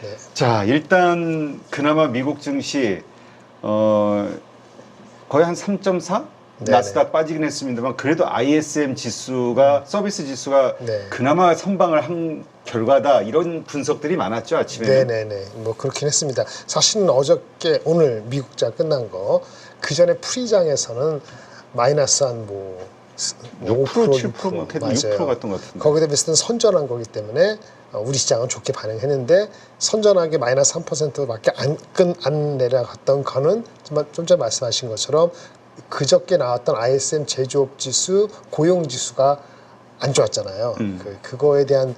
네. 자, 일단 그나마 미국 증시 거의 한 3.4? 네네. 나스닥 빠지긴 했습니다만 그래도 ISM 지수가 서비스 지수가 네. 그나마 선방을 한 결과다 이런 분석들이 많았죠 아침에는. 네네네. 뭐 그렇긴 했습니다. 사실은 어저께 오늘 미국장 끝난 거 그 전에 프리장에서는 마이너스 한 뭐 6% 5%, 7% 못해도 맞아요. 6% 갔던 것 같은데. 거기에 비해서는 선전한 거기 때문에 우리 시장은 좋게 반응했는데 선전하게 마이너스 3%밖에 안 내려갔던 거는 좀 전에 말씀하신 것처럼 그저께 나왔던 ISM 제조업 지수, 고용 지수가 안 좋았잖아요. 그거에 대한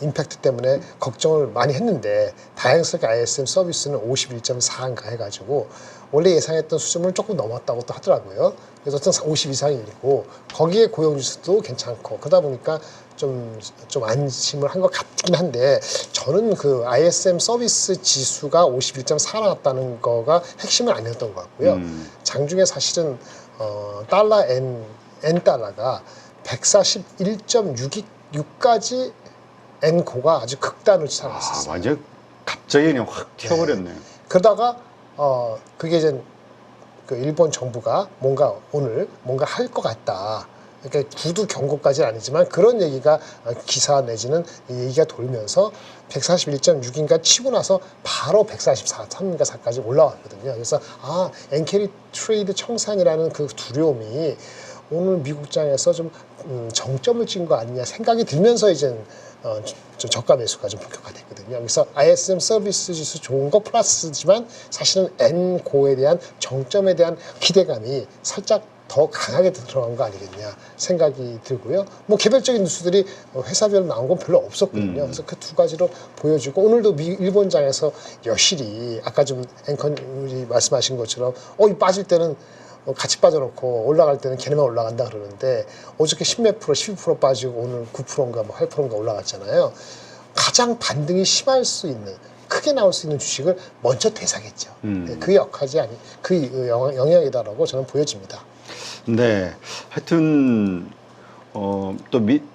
임팩트 때문에 걱정을 많이 했는데 다행스럽게 ISM 서비스는 51.4인가 해가지고 원래 예상했던 수준을 조금 넘었다고 또 하더라고요. 그래서 어쨌든 50 이상이고 거기에 고용지수도 괜찮고 그러다 보니까 좀 안심을 한 것 같긴 한데 저는 그 ISM 서비스 지수가 51.4 나왔다는 거가 핵심은 아니었던 것 같고요. 장중에 사실은 달러 N 달러가 141.6까지 N고가 아주 극단을 치솟았어요. 완전 갑자기 그냥 확 튀어버렸네요. 그러다가 그게 이제 그 일본 정부가 오늘 뭔가 할 것 같다. 그러니까 구두 경고까지는 아니지만 그런 얘기가 기사 내지는 얘기가 돌면서 141.6인가 치고 나서 바로 144, 3인가 4까지 올라왔거든요. 그래서 엔캐리 트레이드 청산이라는 그 두려움이 오늘 미국장에서 좀 정점을 찍은 거 아니냐 생각이 들면서 이제 좀 저가 매수가 좀 본격화됐거든요. 그래서 ISM 서비스 지수 좋은 거 플러스지만 사실은 N고에 대한 정점에 대한 기대감이 살짝 더 강하게 들어간 거 아니겠냐 생각이 들고요. 뭐 개별적인 뉴스들이 회사별로 나온 건 별로 없었거든요. 그래서 그 두 가지로 보여주고 오늘도 일본장에서 여실히 아까 좀 앵커님이 말씀하신 것처럼 빠질 때는 같이 빠져놓고 올라갈 때는 걔네만 올라간다 그러는데 어저께 10몇 프로, 12% 빠지고 오늘 9%인가 뭐 8%인가 올라갔잖아요. 가장 반등이 심할 수 있는 크게 나올 수 있는 주식을 먼저 되사겠죠. 그 역할이 그 영역이다라고 저는 보여집니다. 네, 하여튼 또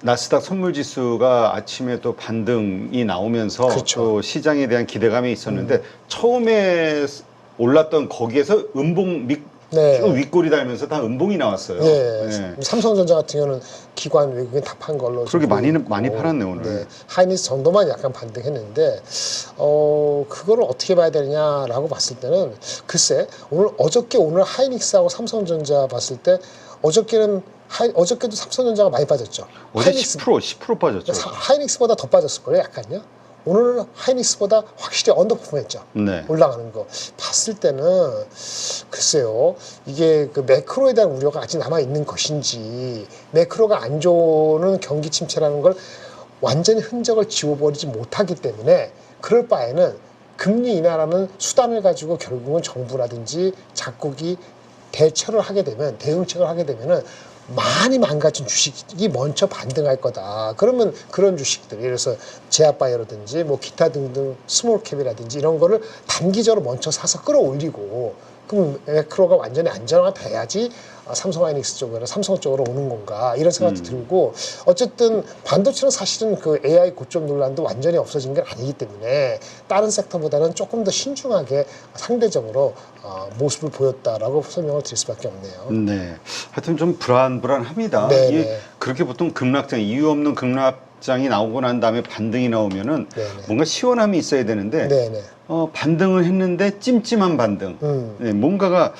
나스닥 선물 지수가 아침에 또 반등이 나오면서 그렇죠. 또 시장에 대한 기대감이 있었는데 처음에 올랐던 거기에서 네. 쭉 윗골이 달면서 다 음봉이 나왔어요. 네. 네. 삼성전자 같은 경우는 기관 외국인 다 판 걸로 그러게 보이고, 많이 팔았네 오늘. 네. 하이닉스 정도만 약간 반등했는데 그거를 어떻게 봐야 되냐라고 봤을 때는 글쎄 어저께 오늘 하이닉스하고 삼성전자 봤을 때 어저께도 삼성전자가 많이 빠졌죠. 어제 10% 빠졌죠. 하이닉스보다 더 빠졌을 거예요, 약간요. 오늘 하이닉스보다 확실히 언더퍼폼했죠. 네. 올라가는 거 봤을 때는 글쎄요, 이게 그 매크로에 대한 우려가 아직 남아 있는 것인지 매크로가 안 좋은 경기 침체라는 걸 완전히 흔적을 지워버리지 못하기 때문에 그럴 바에는 금리 인하라는 수단을 가지고 결국은 정부라든지 작국이 대응책을 하게 되면은 많이 망가진 주식이 먼저 반등할 거다. 그러면 그런 주식들, 예를 들어서 제약바이오라든지 뭐 기타 등등 스몰캡이라든지 이런 거를 단기적으로 먼저 사서 끌어올리고 그럼 매크로가 완전히 안정화돼야지 삼성하이닉스 쪽으로 삼성 쪽으로 오는 건가 이런 생각도 들고 어쨌든 반도체는 사실은 그 AI 고점 논란도 완전히 없어진 게 아니기 때문에 다른 섹터보다는 조금 더 신중하게 상대적으로 모습을 보였다라고 설명을 드릴 수밖에 없네요. 네, 하여튼 좀 불안합니다. 네, 이게 네. 그렇게 보통 급락장 이유 없는 급락장이 나오고 난 다음에 반등이 나오면은 네, 네. 뭔가 시원함이 있어야 되는데 네네. 반등을 했는데 찜찜한 반등. 네, 뭔가가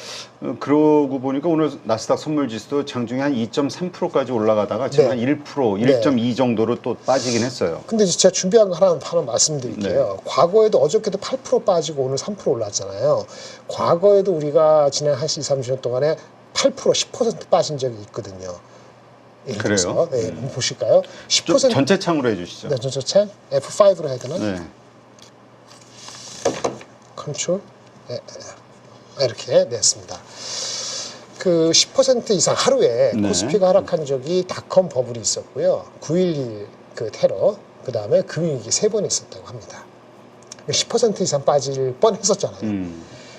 그러고 보니까 오늘 나스닥 선물 지수도 장중에 한 2.3%까지 올라가다가 지금 한 1%, 1.2 정도로 또 빠지긴 했어요. 근데 제가 준비한 거 하나 말씀드릴게요. 네. 과거에도 어저께도 8% 빠지고 오늘 3% 올랐잖아요. 과거에도 우리가 지난 한 2, 3년 동안에 8%, 10% 빠진 적이 있거든요. 그래요? 네, 한번 보실까요? 10% 전체 창으로 해주시죠. 네, 전체 F5로 해야 되나? 네. 컨트롤 이렇게 냈습니다. 그 10% 이상 하루에 네. 코스피가 하락한 적이 닷컴 버블이 있었고요. 9.11 그 테러, 그 다음에 금융위기 3번 있었다고 합니다. 10% 이상 빠질 뻔했었잖아요.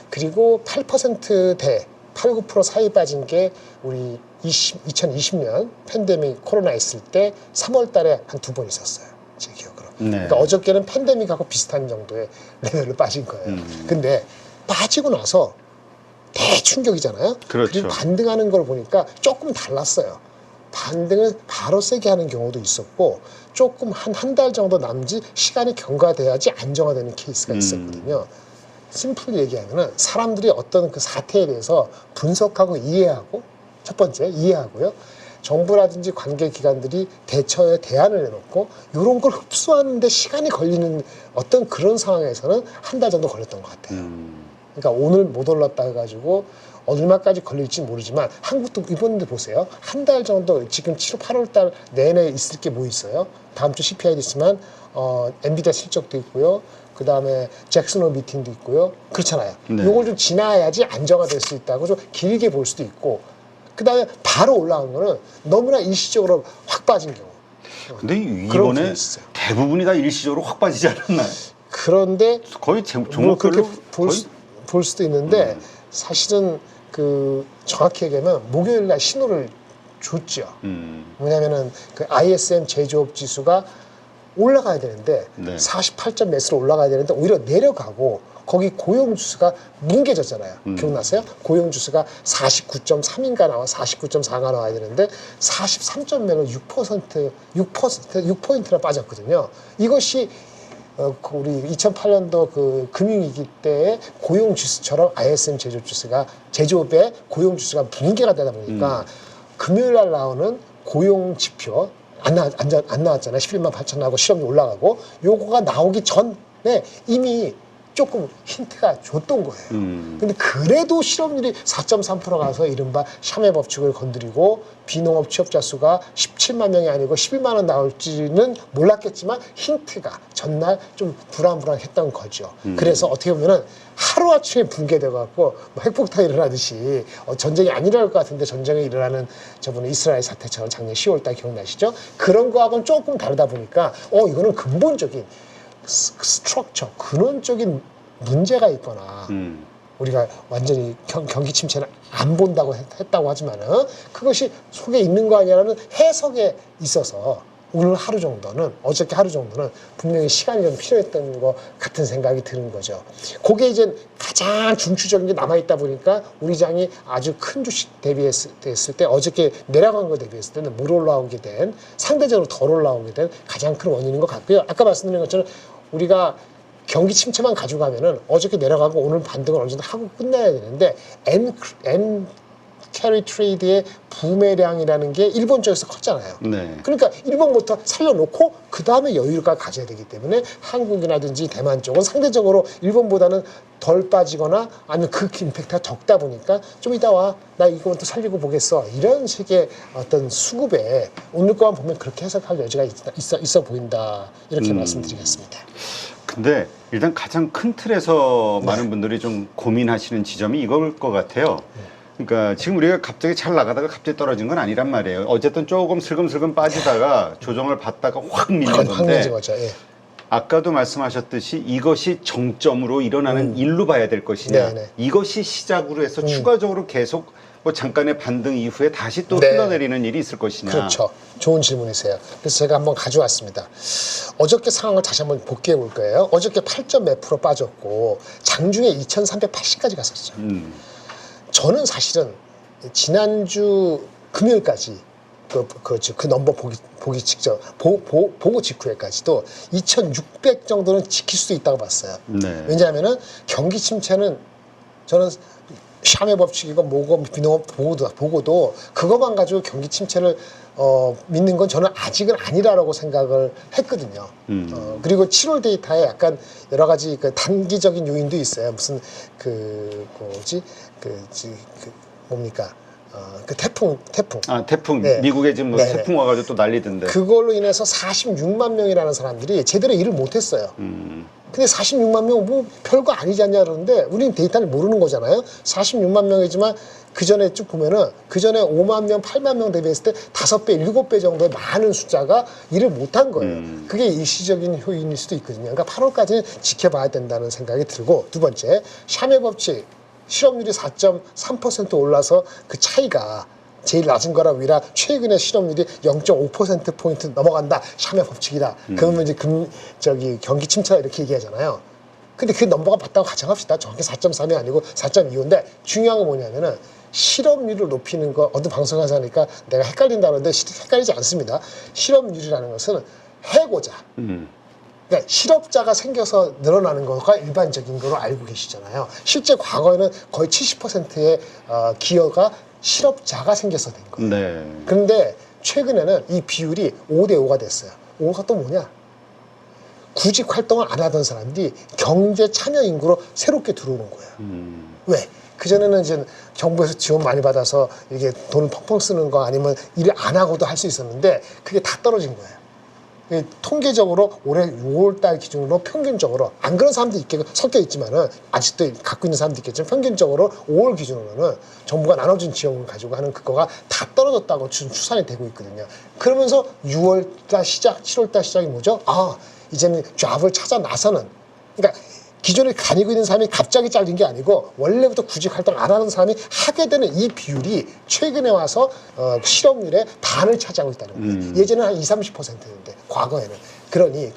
그리고 8%대 8, 9% 사이 빠진 게 우리 2020년 팬데믹 코로나 있을 때 3월 달에 한 2번 있었어요. 제 기억으로. 그러니까 어저께는 팬데믹하고 비슷한 정도의 레벨로 빠진 거예요. 근데 빠지고 나서 대충격이잖아요. 그렇죠. 그리고 반등하는 걸 보니까 조금 달랐어요. 반등을 바로 세게 하는 경우도 있었고 조금 한 달 정도 남지 시간이 경과돼야지 안정화되는 케이스가 있었거든요. 심플 얘기하면은 사람들이 어떤 그 사태에 대해서 분석하고 이해하고 첫 번째 이해하고요. 정부라든지 관계기관들이 대처에 대안을 내놓고 이런 걸 흡수하는데 시간이 걸리는 어떤 그런 상황에서는 한 달 정도 걸렸던 것 같아요. 그러니까 오늘 못 올랐다 해가지고 얼마까지 걸릴지 모르지만 한국도 이번에 보세요. 한 달 정도 지금 7월, 8월 달 내내 있을 게 뭐 있어요? 다음 주 CPI도 있지만 엔비디아 실적도 있고요. 그 다음에 잭슨홀 미팅도 있고요. 그렇잖아요. 네. 요걸 좀 지나야지 안정화될 수 있다고 좀 길게 볼 수도 있고 그 다음에 바로 올라간 거는 너무나 일시적으로 확 빠진 경우. 근데 그런 이번에 케이스죠. 대부분이 다 일시적으로 확 빠지지 않았나요? 그런데 거의 뭐 종목별로 그렇게 볼 수도 있는데 사실은 그 정확히 얘기하면 목요일 날 신호를 줬죠. 왜냐면은 그 ISM 제조업 지수가 올라가야 되는데 네. 48점 몇으로 올라가야 되는데 오히려 내려가고 거기 고용 지수가 뭉개졌잖아요. 기억나세요? 고용 지수가 49.3인가 나와 49.4가 나와야 되는데 43점 몇은 6%나 빠졌거든요. 이것이 우리 2008년도 그 금융위기 때의 고용지수처럼 ISM 제조지수가 제조업의 고용지수가 붕괴가 되다 보니까 금요일 날 나오는 고용지표 안 나왔잖아요. 11만 8천 나오고 실업률 올라가고 요거가 나오기 전에 이미 조금 힌트가 줬던 거예요. 근데 그래도 실업률이 4.3% 가서 이른바 샤메 법칙을 건드리고 비농업 취업자 수가 17만 명이 아니고 11만 원 나올지는 몰랐겠지만 힌트가 전날 좀 불안불안했던 거죠. 그래서 어떻게 보면은 하루아침에 붕괴돼갖고 뭐 핵폭탄이 일어나듯이 전쟁이 안 일어날 것 같은데 전쟁이 일어나는 저번에 이스라엘 사태처럼 작년 10월달 기억나시죠? 그런 거하고는 조금 다르다 보니까 이거는 근본적인 스트럭처, 근원적인 문제가 있거나 우리가 완전히 경기 침체는 안 본다고 했다고 하지만은 그것이 속에 있는 거 아니라는 해석에 있어서 오늘 하루 정도는 어저께 하루 정도는 분명히 시간이 좀 필요했던 것 같은 생각이 드는 거죠. 그게 이제 가장 중추적인 게 남아있다 보니까 우리 장이 아주 큰 주식 대비했을 때 어저께 내려간 거 대비했을 때는 못 올라오게 된 상대적으로 덜 올라오게 된 가장 큰 원인인 것 같고요. 아까 말씀드린 것처럼 우리가 경기 침체만 가져가면은 어저께 내려가고 오늘 반등을 어느 정도 하고 끝내야 되는데 N 캐리 트레이드의 부매량이라는 게 일본 쪽에서 컸잖아요. 네. 그러니까 일본부터 살려놓고 그 다음에 여유가 가져야 되기 때문에 한국이라든지 대만 쪽은 상대적으로 일본보다는 덜 빠지거나 아니면 그 임팩트가 적다 보니까 좀 이따 와, 나 이거 또 살리고 보겠어. 이런 식의 어떤 수급에 오늘 거만 보면 그렇게 해석할 여지가 있어 보인다. 이렇게 말씀드리겠습니다. 근데 일단 가장 큰 틀에서 많은 분들이 좀 고민하시는 지점이 이걸 것 같아요. 그러니까 지금 우리가 갑자기 잘 나가다가 갑자기 떨어진 건 아니란 말이에요. 어쨌든 조금 슬금슬금 빠지다가 조정을 받다가 확 밀린 건데 거죠. 예. 아까도 말씀하셨듯이 이것이 정점으로 일어나는 일로 봐야 될 것이냐. 네네. 이것이 시작으로 해서 추가적으로 계속 뭐 잠깐의 반등 이후에 다시 또 네. 흘러내리는 일이 있을 것이냐. 그렇죠. 좋은 질문이세요. 그래서 제가 한번 가져왔습니다. 어저께 상황을 다시 한번 복귀해 볼 거예요. 어저께 8점 몇 프로 빠졌고 장중에 2380까지 갔었죠. 저는 사실은 지난주 금요일까지 그 넘버 보기 직전 보고 직후에까지도 2,600 정도는 지킬 수 있다고 봤어요. 네. 왜냐하면은 경기 침체는 저는 샤메 법칙이고 뭐고 비농업 보고도 그것만 가지고 경기 침체를 믿는 건 저는 아직은 아니라고 생각을 했거든요. 그리고 7월 데이터에 약간 여러 가지 그 단기적인 요인도 있어요. 무슨 뭡니까? 그 태풍. 아, 태풍. 네. 미국에 지금 뭐 네네. 태풍 와가지고 또 난리던데. 그걸로 인해서 46만 명이라는 사람들이 제대로 일을 못했어요. 근데 46만 명 뭐 별거 아니지 않냐 그러는데 우리는 데이터를 모르는 거잖아요. 46만 명이지만 그 전에 쭉 보면은 그 전에 5만 명, 8만 명 대비했을 때 5배, 7배 정도의 많은 숫자가 일을 못한 거예요. 그게 일시적인 효인일 수도 있거든요. 그러니까 8월까지는 지켜봐야 된다는 생각이 들고 두 번째, 샤메 법칙 실업률이 4.3% 올라서 그 차이가 제일 낮은 거라 위라 최근에 실업률이 0.5%포인트 넘어간다. 샤메 법칙이다. 그러면 이제 경기 침체다 이렇게 얘기하잖아요. 근데 그 넘버가 맞다고 가정합시다. 정확히 4.3이 아니고 4.25인데 중요한 건 뭐냐면은 실업률을 높이는 거 어느 방송에서 하니까 내가 헷갈린다는데 헷갈리지 않습니다. 실업률이라는 것은 해고자. 그러니까 실업자가 생겨서 늘어나는 거가 일반적인 거로 알고 계시잖아요. 실제 과거에는 거의 70%의 기여가 실업자가 생겨서 된 거예요. 네. 그런데 최근에는 이 비율이 5대5가 됐어요. 5가 또 뭐냐? 구직 활동을 안 하던 사람들이 경제 참여 인구로 새롭게 들어오는 거예요. 왜? 그전에는 이제 정부에서 지원 많이 받아서 이게 돈을 펑펑 쓰는 거 아니면 일을 안 하고도 할 수 있었는데 그게 다 떨어진 거예요. 통계적으로 올해 6월 달 기준으로 평균적으로 안 그런 사람도 있겠고 섞여 있지만은 아직도 갖고 있는 사람도 있겠지만 평균적으로 5월 기준으로는 정부가 나눠준 지원을 가지고 하는 그거가 다 떨어졌다고 추산이 되고 있거든요. 그러면서 6월 달 시작, 7월 달 시작이 뭐죠? 아, 이제는 잡을 찾아 나서는 그러니까 기존에 다니고 있는 사람이 갑자기 잘린 게 아니고 원래부터 구직 활동 안 하는 사람이 하게 되는 이 비율이 최근에 와서 실업률의 반을 차지하고 있다는 거예요. 예전에는 한 20-30%였는데 과거에는. 그러면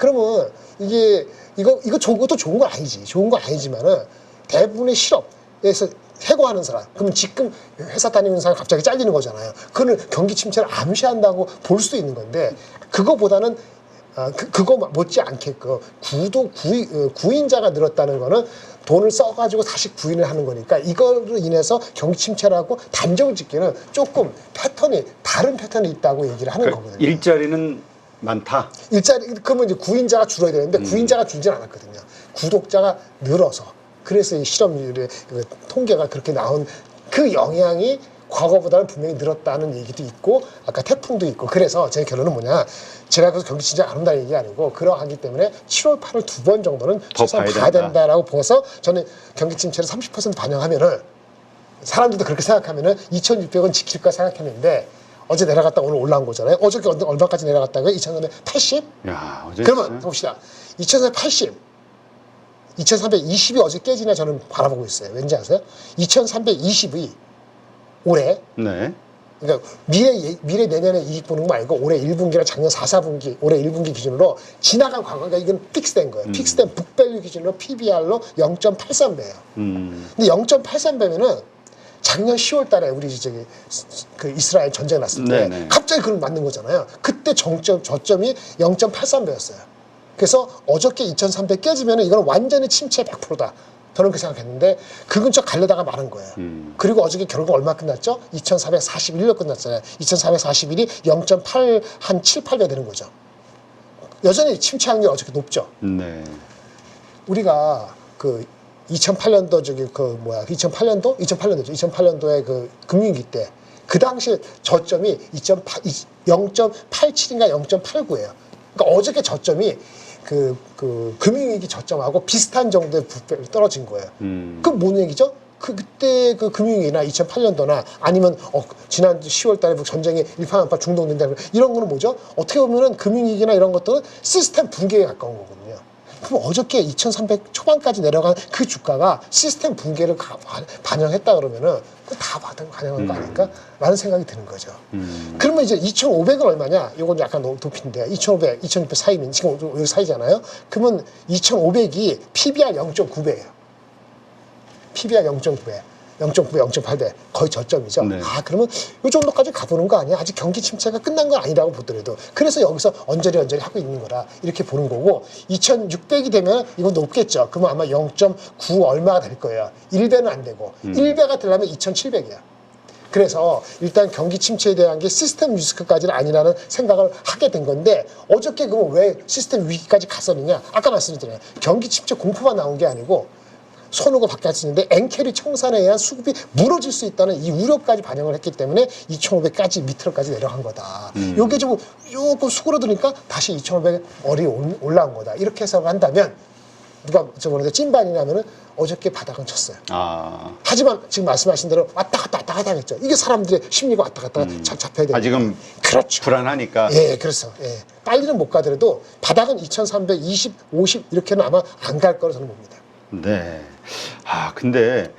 이거 좋은 것도 좋은 건 아니지. 좋은 건 아니지만은 대부분의 실업에서 해고하는 사람, 그러면 지금 회사 다니고 있는 사람이 갑자기 잘리는 거잖아요. 그거는 경기 침체를 암시한다고 볼 수도 있는 건데 그거보다는 그거 못지않게 구인자가 늘었다는 거는 돈을 써가지고 다시 구인을 하는 거니까 이걸로 인해서 경기 침체라고 단정을 짓기는 조금 다른 패턴이 있다고 얘기를 하는 그러니까 거거든요. 일자리는 많다. 그러면 이제 구인자가 줄어야 되는데 구인자가 줄진 않았거든요. 구독자가 늘어서 그래서 이 실업률의 통계가 그렇게 나온 그 영향이 과거보다는 분명히 늘었다는 얘기도 있고 아까 태풍도 있고 그래서 제 결론은 뭐냐 제가 그래서 경기 침체 안 온다는 얘기가 아니고 그러하기 때문에 7월 8월 2번 정도는 최소한 봐야 된다라고 보서 저는 경기 침체를 30% 반영하면은 사람들도 그렇게 생각하면은 2,600원 지킬까 생각했는데 어제 내려갔다 오늘 올라온 거잖아요. 어저께 얼마까지 내려갔다고요? 2,380? 야, 어제 그러면 봅시다. 2,380 2,320이 어제 깨지나 저는 바라보고 있어요. 왠지 아세요? 2,320이 올해 네. 그러니까 미래 내년에 이익 보는 거 말고 올해 1분기나 작년 4, 4분기 올해 1분기 기준으로 지나간 과거가 이건 픽스된 거예요. 픽스된 북밸류 기준으로 PBR로 0.83배예요. 근데 0.83배면은 작년 10월 달에 우리 그 이스라엘 전쟁 났을 때 네네. 갑자기 그걸 맞는 거잖아요. 그때 저점이 0.83배였어요. 그래서 어저께 2,300 깨지면은 이건 완전히 침체 100%다. 저는 그렇게 생각했는데 그 근처 가려다가 마른 거예요. 그리고 어저께 결국 얼마 끝났죠? 2,441로 끝났잖아요. 2,441이 0.8, 한 7, 8배 되는 거죠. 여전히 침체 확률이 어저께 높죠. 네. 우리가 그 2008년도 2008년도죠. 2008년도에 그 금융위기 때 그 당시 저점이 0.87인가 0.89예요. 그러니까 어저께 저점이 그 금융위기 저점하고 비슷한 정도의 부패를 떨어진 거예요. 그럼 뭔 얘기죠? 그때 그 금융위기나 2008년도나 아니면 지난 10월 달에 전쟁에 일파만파 중동된다 이런 거는 뭐죠? 어떻게 보면은 금융위기나 이런 것들은 시스템 붕괴에 가까운 거거든요. 그럼 어저께 2,300 초반까지 내려간 그 주가가 시스템 붕괴를 반영했다 그러면은 다 반영한 거 아닐까? 라는 생각이 드는 거죠. 그러면 이제 2,500은 얼마냐? 이건 약간 높인데 2,500, 2,600 사이면 지금 여기 사이잖아요. 그러면 2,500이 PBR 0.9배예요. PBR 0.9배. 0.9배, 0.8배 거의 저점이죠. 네. 그러면 이 정도까지 가보는 거 아니야? 아직 경기 침체가 끝난 건 아니라고 보더라도 그래서 여기서 언저리 하고 있는 거라 이렇게 보는 거고 2,600이 되면 이건 높겠죠. 그러면 아마 0.9 얼마가 될 거예요. 1배는 안 되고 1배가 되려면 2,700이야. 그래서 일단 경기 침체에 대한 게 시스템 리스크까지는 아니라는 생각을 하게 된 건데 어저께 그러면 왜 시스템 위기까지 갔었느냐? 아까 말씀드렸잖아요. 경기 침체 공포만 나온 게 아니고 선호가 바뀌었는데 엔캐리 청산에 의한 수급이 무너질 수 있다는 이 우려까지 반영을 했기 때문에 2,500까지 밑으로까지 내려간 거다. 요게 좀 조금 수그러드니까 다시 2,500 머리 올라온 거다. 이렇게 해석을 한다면 누가 저번에 찐반이냐면은 어저께 바닥은 쳤어요. 하지만 지금 말씀하신 대로 왔다 갔다 하겠죠. 이게 사람들의 심리가 왔다 갔다 잡혀야 되니까. 아직은 그렇죠. 불안하니까. 예, 그렇죠. 예. 빨리는 못 가더라도 바닥은 2,320, 50 이렇게는 아마 안 갈 거로 저는 봅니다. 네. 근데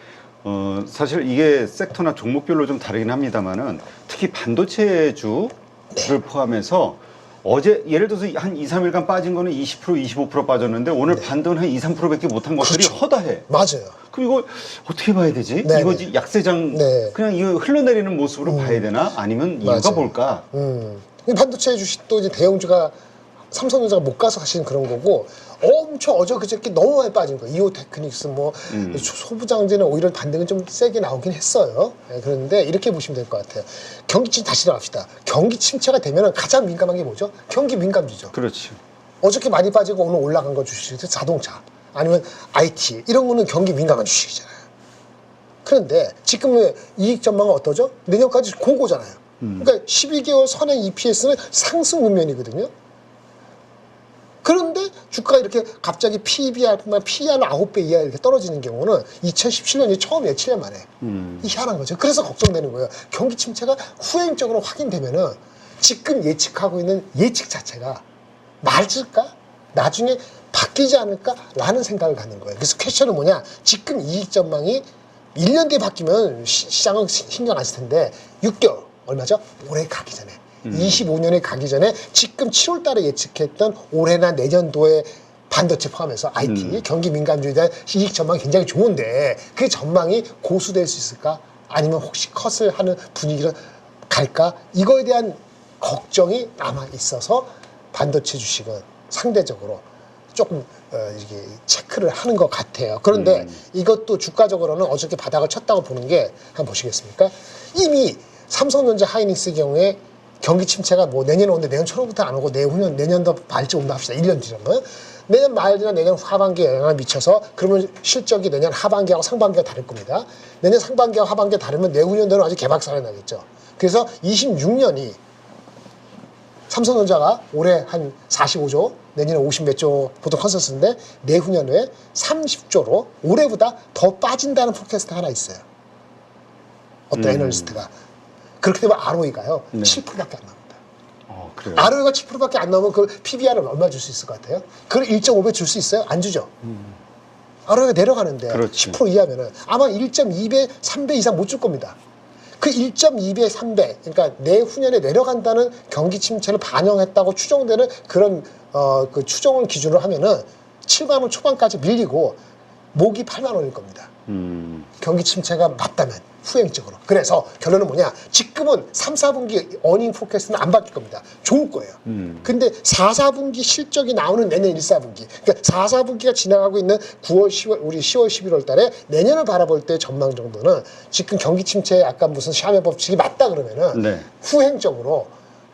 사실 이게 섹터나 종목별로 좀 다르긴 합니다만은 특히 특히 반도체주를 포함해서 어제 예를 들어서 한 2, 3일간 빠진 거는 20%, 25% 빠졌는데 오늘 반등은 한 2, 3%밖에 못한 것들이 그렇죠. 허다해. 맞아요. 그럼 이거 어떻게 봐야 되지? 네네. 이거지 약세장 네. 그냥 이거 흘러내리는 모습으로 봐야 되나? 아니면 이유가 맞아요. 뭘까? 이 반도체 주식도 이제 대형주가 삼성전자가 못 가서 하시는 그런 거고 엄청 그저께 너무 많이 빠진 거예요. 이오 테크닉스 뭐 소부장제는 오히려 반등은 좀 세게 나오긴 했어요. 네, 그런데 이렇게 보시면 될 것 같아요. 경기 침체 다시 나갑시다. 경기 침체가 되면 가장 민감한 게 뭐죠? 경기 민감주죠. 그렇지. 어저께 많이 빠지고 오늘 올라간 거 주식이 자동차 아니면 IT 이런 거는 경기 민감한 주식이잖아요. 그런데 지금 이익 전망은 어떠죠? 내년까지 공고잖아요. 그러니까 12개월 선행 EPS는 상승 국면이거든요. 그런데 주가가 이렇게 갑자기 PBR만 PER 9배 이하 이렇게 떨어지는 경우는 2017년이 처음이에요. 7년 만에. 이 희한한 거죠. 그래서 걱정되는 거예요. 경기 침체가 후행적으로 확인되면은 지금 예측하고 있는 예측 자체가 맞을까? 나중에 바뀌지 않을까라는 생각을 갖는 거예요. 그래서 퀘션은 뭐냐? 지금 이익 전망이 1년 뒤에 바뀌면 시장은 신경 안 쓸 텐데 6개월 얼마죠? 올해 가기 전에 25년에 가기 전에 지금 7월 달에 예측했던 올해나 내년도에 반도체 포함해서 IT 경기 민감주에 대한 이익 전망이 굉장히 좋은데 그 전망이 고수될 수 있을까? 아니면 혹시 컷을 하는 분위기로 갈까? 이거에 대한 걱정이 남아 있어서 반도체 주식은 상대적으로 조금 이렇게 체크를 하는 것 같아요. 그런데 이것도 주가적으로는 어저께 바닥을 쳤다고 보는 게 한번 보시겠습니까? 이미 삼성전자 하이닉스 경우에 경기 침체가 뭐 내년에 오는데 내년 초부터 안 오고 내년도 말쯤 온다 합시다. 1년 뒤라면. 내년 말이나 내년 하반기에 영향을 미쳐서 그러면 실적이 내년 하반기하고 상반기가 다를 겁니다. 내년 상반기하고 하반기가 다르면 내후년도는 아주 개박살이 나겠죠. 그래서 26년이 삼성전자가 올해 한 45조, 내년에 50몇 조 보통 컨센서스인데 내후년에 30조로 올해보다 더 빠진다는 포캐스트 하나 있어요. 어떤 애널리스트가. 그렇게 되면 ROE가요. 네. 7%밖에 안 나옵니다. 그래요. ROE가 7%밖에 안 나오면 그 PBR을 얼마 줄 수 있을 것 같아요? 그걸 1.5배 줄 수 있어요? 안 주죠. ROE가 내려가는데 그렇지. 10% 이하면은 아마 1.2배, 3배 이상 못 줄 겁니다. 그 1.2배, 3배, 그러니까 내후년에 내려간다는 경기 침체를 반영했다고 추정되는 그런 그 추정을 기준으로 하면은 7만 원 초반까지 밀리고 목이 8만 원일 겁니다. 경기 침체가 맞다면 후행적으로. 그래서 결론은 뭐냐? 지금은 3, 4분기 어닝 포캐스트는 안 바뀔 겁니다. 좋을 거예요. 근데 4, 4분기 실적이 나오는 내년 1, 4분기. 그러니까 4, 4분기가 지나가고 있는 9월, 10월, 우리 10월, 11월 달에 내년을 바라볼 때 전망 정도는 지금 경기 침체에 아까 무슨 샤메 법칙이 맞다 그러면은 네. 후행적으로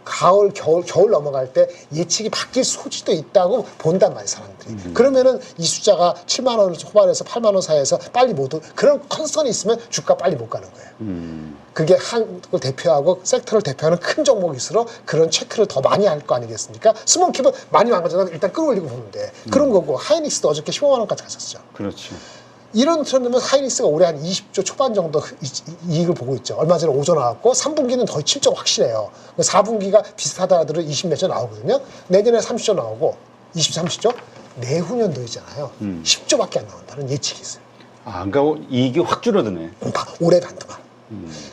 가을, 겨울 넘어갈 때 예측이 바뀔 소지도 있다고 본단 말이에요, 사람들이. 그러면은 이 숫자가 7만 원 후반에서 8만 원 사이에서 빨리 모두 그런 컨선이 있으면 주가 빨리 못 가는 거예요. 그게 한국을 대표하고 섹터를 대표하는 큰 종목일수록 그런 체크를 더 많이 할 거 아니겠습니까? 스몰캡은 많이 망가져도 일단 끌어올리고 보는데 그런 거고 하이닉스도 어저께 15만 원까지 갔었죠. 그렇죠. 이런 트렌드면 하이닉스가 올해 한 20조 초반 정도 이익을 보고 있죠. 얼마 전에 5조 나왔고 3분기는 더 7조 확실해요. 4분기가 비슷하다 하더라도 20 몇 조 나오거든요. 내년에 30조 나오고 20, 30조? 내후년도이잖아요. 10조밖에 안 나온다는 예측이 있어요. 그러니까 이익이 확 줄어드네. 올해 반도만.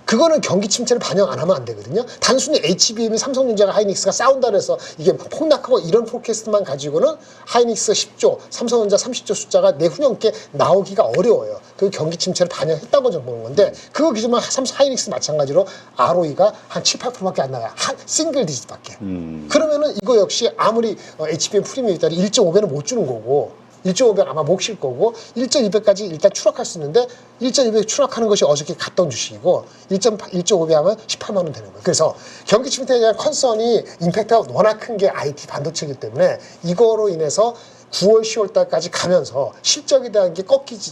그거는 경기 침체를 반영 안 하면 안 되거든요. 단순히 HBM이 삼성전자가 하이닉스가 싸운다 그래서 이게 폭락하고 이런 포캐스트만 가지고는 하이닉스가 10조, 삼성전자 30조 숫자가 내후년께 나오기가 어려워요. 그 경기 침체를 반영했다고 좀 보는 건데 그거 기준만 삼성 하이닉스 마찬가지로 ROE가 한 7, 8%밖에 안 나와요. 한 싱글 디지트밖에. 그러면은 이거 역시 아무리 HBM 프리미엄이 있다면 1.5배는 못 주는 거고 1.5배 아마 못 실 거고 1.2배까지 일단 추락할 수 있는데 1.2배 추락하는 것이 어저께 갔던 주식이고 1.5배 하면 18만 원 되는 거예요. 그래서 경기 침체에 대한 컨선이 임팩트가 워낙 큰 게 IT 반도체이기 때문에 이거로 인해서 9월, 10월 달까지 가면서 실적에 대한 게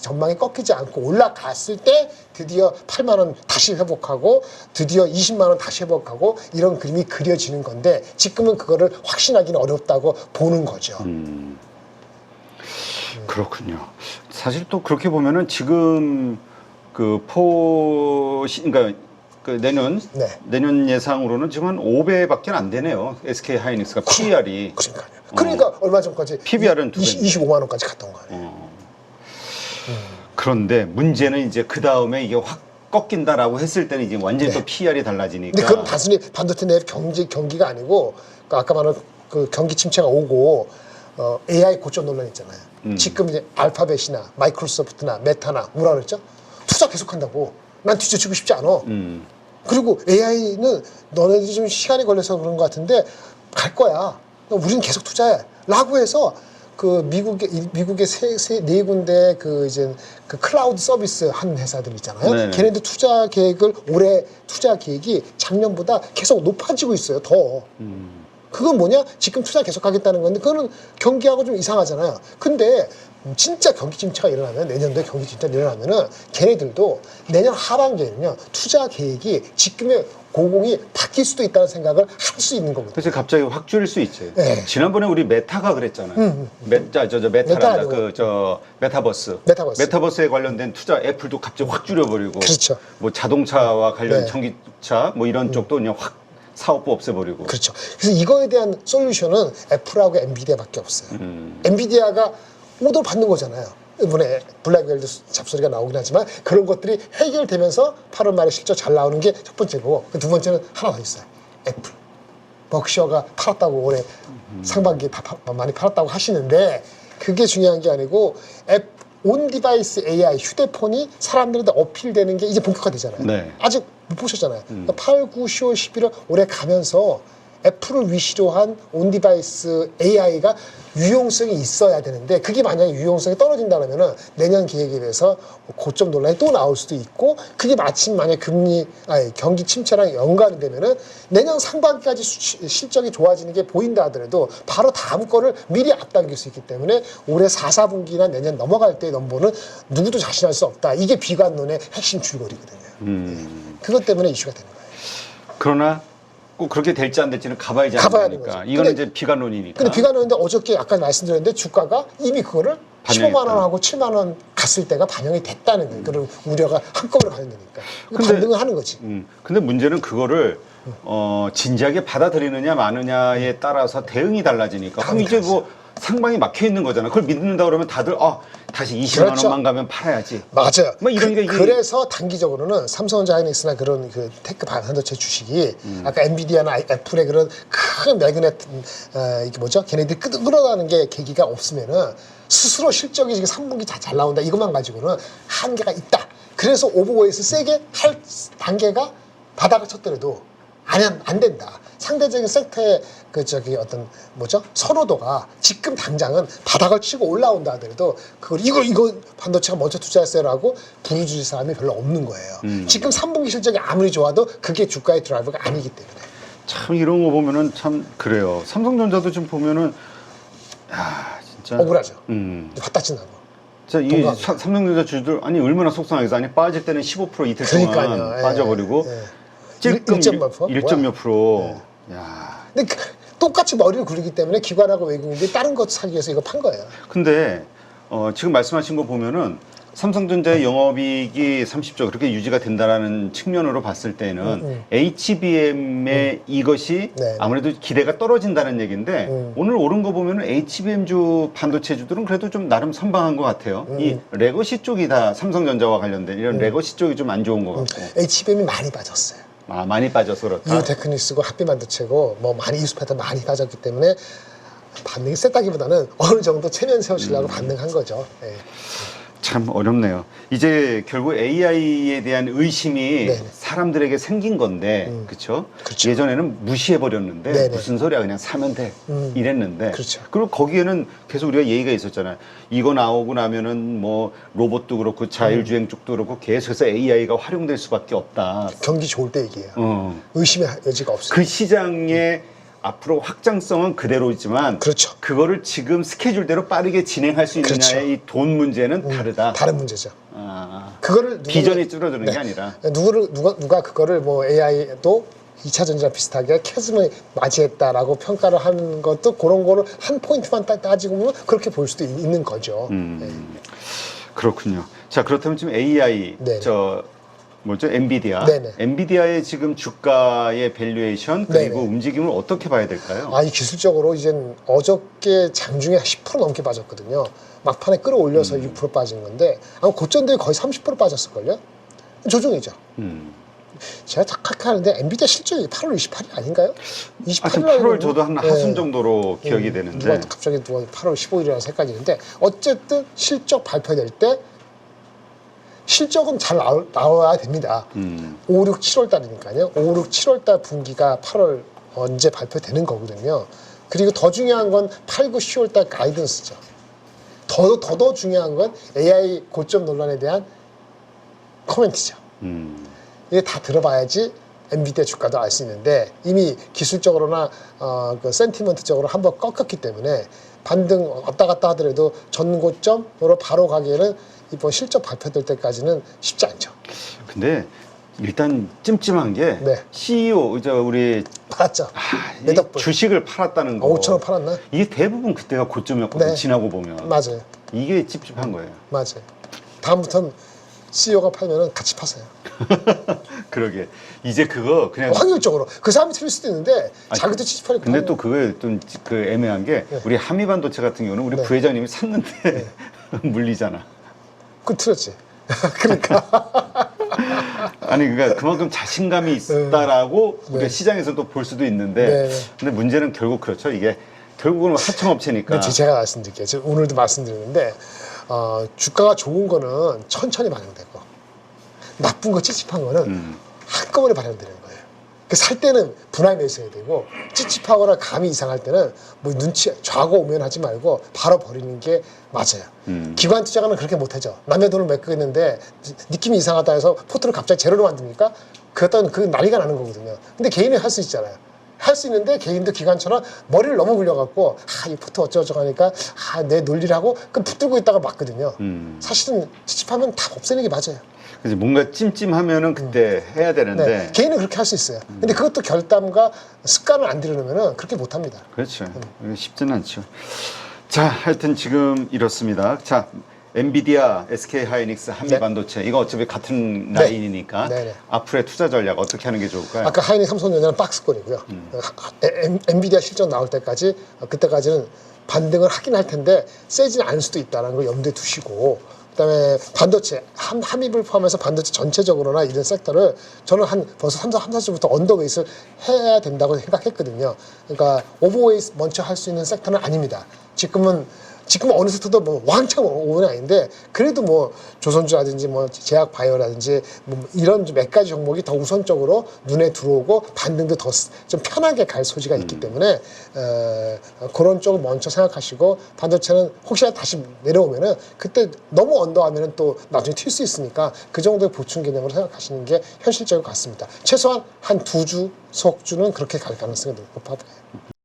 전망이 꺾이지 않고 올라갔을 때 드디어 8만 원 다시 회복하고 드디어 20만 원 다시 회복하고 이런 그림이 그려지는 건데 지금은 그거를 확신하기는 어렵다고 보는 거죠. 그렇군요. 사실 또 그렇게 보면은 지금 그러니까 그 내년 예상으로는 지금 한 5배밖에 안 되네요. SK 하이닉스가 PER이. 그러니까 얼마 전까지 PBR은 25만 원까지 갔던 거예요. 그런데 문제는 이제 그 다음에 이게 확 꺾인다라고 했을 때는 이제 완전히 네. 또 PR이 달라지니까. 근데 그건 단순히 반도체 내 경기가 아니고 아까 말한 그 경기 침체가 오고 AI 고점 논란 있잖아요. 지금 이제 알파벳이나 마이크로소프트나 메타나 뭐라 그랬죠? 투자 계속한다고. 난 뒤져주고 싶지 않아. 그리고 AI는 너네들이 좀 시간이 걸려서 그런 것 같은데 갈 거야. 우리는 계속 투자해. 라고 해서 그 미국의 네 군데 그 이제 그 클라우드 서비스 한 회사들 있잖아요. 네네. 걔네들 투자 계획을 올해 투자 계획이 작년보다 계속 높아지고 있어요. 더. 그건 뭐냐? 지금 투자 계속하겠다는 건데 그거는 경기하고 좀 이상하잖아요. 근데 진짜 경기 침체가 일어나면 내년도에 경기 침체가 일어나면은 걔네들도 내년 하반기에는요 투자 계획이 지금의 고공이 바뀔 수도 있다는 생각을 할 수 있는 거거든요. 그래서 갑자기 확 줄일 수 있지. 네. 지난번에 우리 메타가 그랬잖아요. 메타 메타란다. 아니고. 메타버스. 메타버스. 메타버스에 관련된 투자 애플도 갑자기 확 줄여버리고. 그렇죠. 뭐 자동차와 관련 네. 전기차 뭐 이런 쪽도 그냥 확 사업부 없애버리고. 그렇죠. 그래서 이거에 대한 솔루션은 애플하고 엔비디아밖에 없어요. 엔비디아가 오더 받는 거잖아요. 이번에 블랙웰도 잡소리가 나오긴 하지만 그런 것들이 해결되면서 8월 말에 실적 잘 나오는 게 첫 번째고 두 번째는 하나 더 있어요. 애플. 벅셔가 팔았다고 올해 상반기에 다 많이 팔았다고 하시는데 그게 중요한 게 아니고 온 디바이스 AI 휴대폰이 사람들한테 어필되는 게 이제 본격화되잖아요. 네. 아직 못 보셨잖아요. 그러니까 8, 9, 10월, 11월 올해 가면서 애플을 위시로 한 온디바이스 AI가 유용성이 있어야 되는데 그게 만약에 유용성이 떨어진다면 내년 기획에 대해서 고점 논란이 또 나올 수도 있고 그게 마침 만약 경기 침체랑 연관이 되면은 내년 상반기까지 실적이 좋아지는 게 보인다 하더라도 바로 다음 거를 미리 앞당길 수 있기 때문에 올해 4, 4분기나 내년 넘어갈 때의 넘버는 누구도 자신할 수 없다. 이게 비관론의 핵심 줄거리거든요. 그것 때문에 이슈가 되는 거예요. 그러나 꼭 그렇게 될지 안 될지는 가봐야지 가봐야 아니까. 되는 거죠. 이거는 근데- 이제 비관론이니까. 근데 비관론인데 어저께 아까 말씀드렸는데 주가가 이미 그거를 반영했다. 15만 원하고 7만 원 갔을 때가 반영이 됐다는 거예요. 그런 우려가 한꺼번에 반영되니까. 근데- 반등을 하는 거지. 근데 문제는 그거를 진지하게 받아들이느냐 마느냐에 따라서 대응이 달라지니까. 그럼 이제 뭐 상방이 막혀 있는 거잖아. 그걸 믿는다 그러면 다들 다시 20만 그렇죠. 원만 가면 팔아야지. 맞아요. 뭐 이런 게 이게- 그래서 단기적으로는 삼성전자 하이닉스나 그런 그 테크 반도체 주식이 아까 엔비디아나 애플의 그런 큰 매그넷 이게 뭐죠? 걔네들이 끌어나가는 게 계기가 없으면은 스스로 실적이 지금 3분기 잘 나온다 이것만 가지고는 한계가 있다. 그래서 오버웨이스 세게 할 단계가 바닥을 쳤더라도 안 된다. 상대적인 섹터의 어떤 뭐죠? 선호도가 지금 당장은 바닥을 치고 올라온다 하더라도 그걸 이거 반도체가 먼저 투자했어요라고 부르줄 사람이 별로 없는 거예요. 지금 3분기 실적이 아무리 좋아도 그게 주가의 드라이버가 아니기 때문에. 참 이런 거 보면은 참 그래요. 삼성전자도 좀 보면은 야 진짜 억울하죠. 음. 갖다 친다고. 자, 이 동감이에요. 삼성전자 주주들 아니 얼마나 속상하겠어. 아니 빠질 때는 15% 이틀 그러니까요. 동안 예, 빠져버리고 예. 찔끔 1.몇 프로? 1.몇 프로. 네. 야. 근데 똑같이 머리를 굴리기 때문에 기관하고 외국인들이 다른 것 사기 위해서 이거 판 거예요. 근데 지금 말씀하신 거 보면은 삼성전자의 영업이익이 30조 그렇게 유지가 된다라는 측면으로 봤을 때는 HBM의 이것이 네. 아무래도 기대가 떨어진다는 얘기인데 오늘 오른 거 보면은 HBM주 반도체주들은 그래도 좀 나름 선방한 것 같아요. 이 레거시 쪽이 다 삼성전자와 관련된 이런 레거시 쪽이 좀 안 좋은 것 같고 HBM이 많이 빠졌어요. 많이 빠져서 그렇다. 이유 테크닉스고 합비반도체고 뭐 많이 이수 패턴 많이 빠졌기 때문에 반등이 셌다기보다는 어느 정도 체면 세우시려고 반등한 거죠. 예. 참 어렵네요. 이제 결국 AI에 대한 의심이 네네. 사람들에게 생긴 건데, 그렇죠? 그렇죠. 예전에는 무시해 버렸는데 네네. 무슨 소리야 그냥 사면 돼 이랬는데, 그렇죠. 그리고 거기에는 계속 우리가 얘기가 있었잖아요. 이거 나오고 나면은 뭐 로봇도 그렇고 자율주행 쪽도 그렇고 계속해서 AI가 활용될 수밖에 없다. 경기 좋을 때 얘기예요. 의심의 여지가 없어요. 그 시장의 앞으로 확장성은 그대로지만 그렇죠. 그거를 지금 스케줄대로 빠르게 진행할 수 있느냐의 그렇죠. 이 돈 문제는 다르다. 다른 문제죠. 아, 그거를 비전이 줄어드는 네. 게 아니라. 누가 그거를 뭐 AI도 2차 전지랑 비슷하게 캐즘을 맞이했다라고 평가를 하는 것도 그런 거를 한 포인트만 따지고 보면 그렇게 볼 수도 있는 거죠. 그렇군요. 자, 그렇다면 지금 AI 네네. 엔비디아. 네네. 엔비디아의 지금 주가의 밸류에이션 그리고 네네. 움직임을 어떻게 봐야 될까요? 이 기술적으로 이젠 어저께 장중에 10% 넘게 빠졌거든요. 막판에 끌어올려서 6% 빠진 건데 아마 고점들이 거의 30% 빠졌을걸요? 조정이죠. 제가 착각하는데 엔비디아 실적이 8월 28일 아닌가요? 28일 하여튼 8월 저도 한 하순 정도로 기억이 되는데 갑자기 누가 8월 15일이라는 색깔이는데 어쨌든 실적 발표될 때 실적은 잘 나와야 됩니다. 5, 6, 7월 달이니까요. 5, 6, 7월 달 분기가 8월 언제 발표되는 거거든요. 그리고 더 중요한 건 8, 9, 10월 달 가이던스죠. 더 중요한 건 AI 고점 논란에 대한 코멘트죠. 이게 다 들어봐야지 엔비디아 주가도 알 수 있는데 이미 기술적으로나 그 센티먼트적으로 한번 꺾였기 때문에 반등 왔다 갔다 하더라도 전고점으로 바로 가기에는 이번 실적 발표될 때까지는 쉽지 않죠. 근데 일단 찜찜한 게 네. CEO 우리 팔았죠. 이 몇 억 주식을 팔았다는 거 5천 원 팔았나? 이게 대부분 그때가 고점이었거든요. 네. 지나고 보면 맞아요. 이게 찝찝한 거예요. 맞아요. 다음부터는 CEO가 팔면은 같이 파세요. 그러게 이제 그거 그냥 확률적으로 그 사람이 틀릴 수도 있는데 아니, 자기도 찝찝하니까. 근데 또 그거에 좀 그 애매한 게 우리 한미반도체 같은 경우는 우리 네. 부회장님이 샀는데 물리잖아. 그 틀렸지. 그러니까 아니 그러니까 그만큼 자신감이 있다라고 네. 우리가 시장에서 또 볼 수도 있는데 네. 근데 문제는 결국 그렇죠. 이게 결국은 하청업체니까. 근데 제가 말씀드릴게요. 지금 오늘도 말씀드리는데 주가가 좋은 거는 천천히 반영되고 나쁜 거 찝찝한 거는 한꺼번에 반영되는 거예요. 그 살 때는 분할 매수해야 되고 찝찝하거나 감이 이상할 때는 뭐 눈치 좌고 우면 하지 말고 바로 버리는 게 맞아요. 기관 투자가는 그렇게 못하죠. 남의 돈을 메꾸겠는데 느낌이 이상하다 해서 포트를 갑자기 제로로 만듭니까? 그랬더니 그 난리가 나는 거거든요. 근데 개인이 할 수 있잖아요. 할 수 있는데 개인도 기관처럼 머리를 너무 굴려갖고 이 포트 어쩌고저쩌고 하니까 내 논리를 하고 그 붙들고 있다가 맞거든요. 사실은 찝찝하면 다 없애는 게 맞아요. 그래서 뭔가 찜찜하면은 그때 해야 되는데. 네, 개인은 그렇게 할 수 있어요. 근데 그것도 결단과 습관을 안 들여놓으면 그렇게 못합니다. 그렇죠. 이거 쉽지는 않죠. 자, 하여튼 지금 이렇습니다. 자, 엔비디아, SK 하이닉스, 한미반도체 이거 어차피 같은 네. 라인이니까 네, 네. 앞으로의 투자 전략 어떻게 하는 게 좋을까요? 아까 하이닉 삼성전자는 박스권이고요. 엔비디아 실적 나올 때까지 그때까지는 반등을 하긴 할 텐데 세지는 않을 수도 있다는 걸 염두에 두시고 그다음에 반도체 함입을 포함해서 반도체 전체적으로나 이런 섹터를 저는 벌써 3, 4주부터 언더웨이트를 해야 된다고 생각했거든요. 그러니까 오버웨이트 먼저 할 수 있는 섹터는 아닙니다. 지금은 어느 섹터도 뭐 왕창 오는 아닌데 그래도 뭐 조선주라든지 뭐 제약 바이오라든지 뭐 이런 몇 가지 종목이 더 우선적으로 눈에 들어오고 반등도 더 좀 편하게 갈 소지가 있기 때문에 그런 쪽을 먼저 생각하시고 반도체는 혹시나 다시 내려오면은 그때 너무 언더하면은 또 나중에 튈 수 있으니까 그 정도의 보충 개념으로 생각하시는 게 현실적일 것 같습니다. 최소한 한 2주, 석 주는 그렇게 갈 가능성이 높아 보여요.